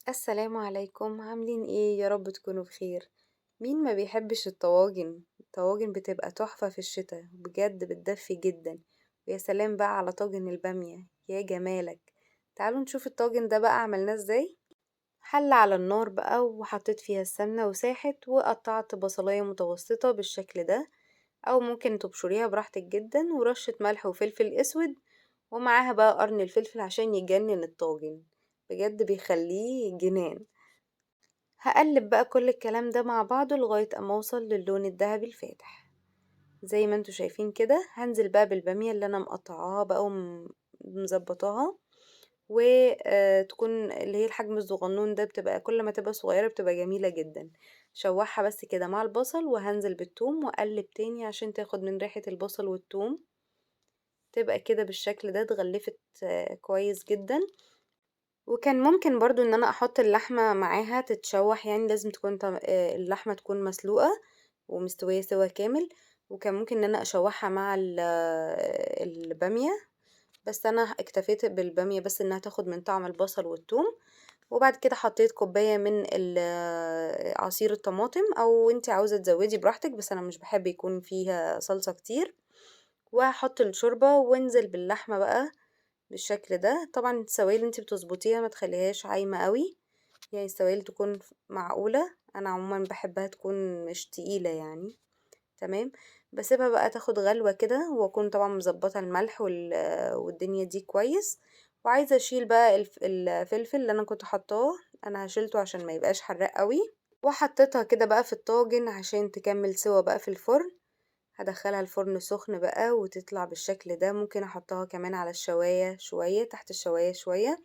السلام عليكم، عاملين ايه؟ يا رب تكونوا بخير. مين ما بيحبش الطواجن؟ الطواجن بتبقى تحفة في الشتاء، بجد بتدفي جدا. ويا سلام بقى على طاجن البامية، يا جمالك. تعالوا نشوف الطاجن ده بقى عملناه ازاي. حلة على النار بقى وحطيت فيها السمنة وساحت، وقطعت بصلاية متوسطة بالشكل ده، او ممكن تبشريها براحتك جدا، ورشة ملح وفلفل اسود، ومعاها بقى قرن الفلفل عشان يجنن الطاجن، بجد بيخليه جنان. هقلب بقى كل الكلام ده مع بعضه لغاية اما اوصل للون الذهبي الفاتح. زي ما انتوا شايفين كده، هنزل بقى بالبامية اللي انا مقطعاها بقى ومظبطاها، وتكون اللي هي الحجم الصغنون ده، بتبقى كل ما تبقى صغيرة بتبقى جميلة جدا. شوحها بس كده مع البصل، وهنزل بالثوم واقلب تاني عشان تاخد من ريحة البصل والثوم. تبقى كده بالشكل ده اتغلفت كويس جدا. وكان ممكن برضو ان انا احط اللحمة معاها تتشوح، يعني لازم تكون اللحمة تكون مسلوقة ومستوية سوا كامل. وكان ممكن ان انا اشوحها مع البامية، بس انا اكتفيت بالبامية بس انها تاخد من طعم البصل والثوم. وبعد كده حطيت كوباية من عصير الطماطم، او انتي عاوزة تزودي براحتك، بس انا مش بحب يكون فيها صلصة كتير. وهحط الشوربة وانزل باللحمة بقى بالشكل ده. طبعا السوائل انتي بتظبطيها، ما تخليهاش عايمة قوي، يعني السوائل تكون معقولة. انا عموما بحبها تكون مش تقيلة يعني. تمام. بسيبها بقى تاخد غلوة كده، واكون طبعا مظبطة الملح والدنيا دي كويس. وعايزة اشيل بقى الفلفل اللي انا كنت حطاه، انا هشيلته عشان ما يبقاش حراق قوي. وحطيتها كده بقى في الطاجن عشان تكمل سوا بقى في الفرن. هدخلها الفرن سخن بقى وتطلع بالشكل ده. ممكن احطها كمان على الشواية شوية، تحت الشواية شوية،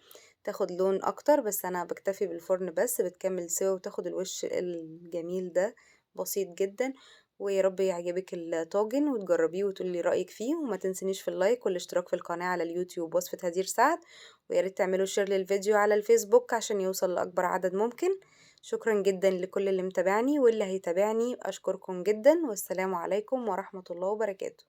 تاخد لون اكتر، بس انا بكتفي بالفرن بس بتكمل سوا وتاخد الوش الجميل ده. بسيط جدا. ويا رب يعجبك الطاجن وتجربيه وتقولي رأيك فيه، وما تنسنيش في اللايك والاشتراك في القناة على اليوتيوب وصفة هدير سعد. ويا ريت تعملوا شير للفيديو على الفيسبوك عشان يوصل لأكبر عدد ممكن. شكرا جدا لكل اللي متابعني واللي هيتابعني، أشكركم جدا، والسلام عليكم ورحمة الله وبركاته.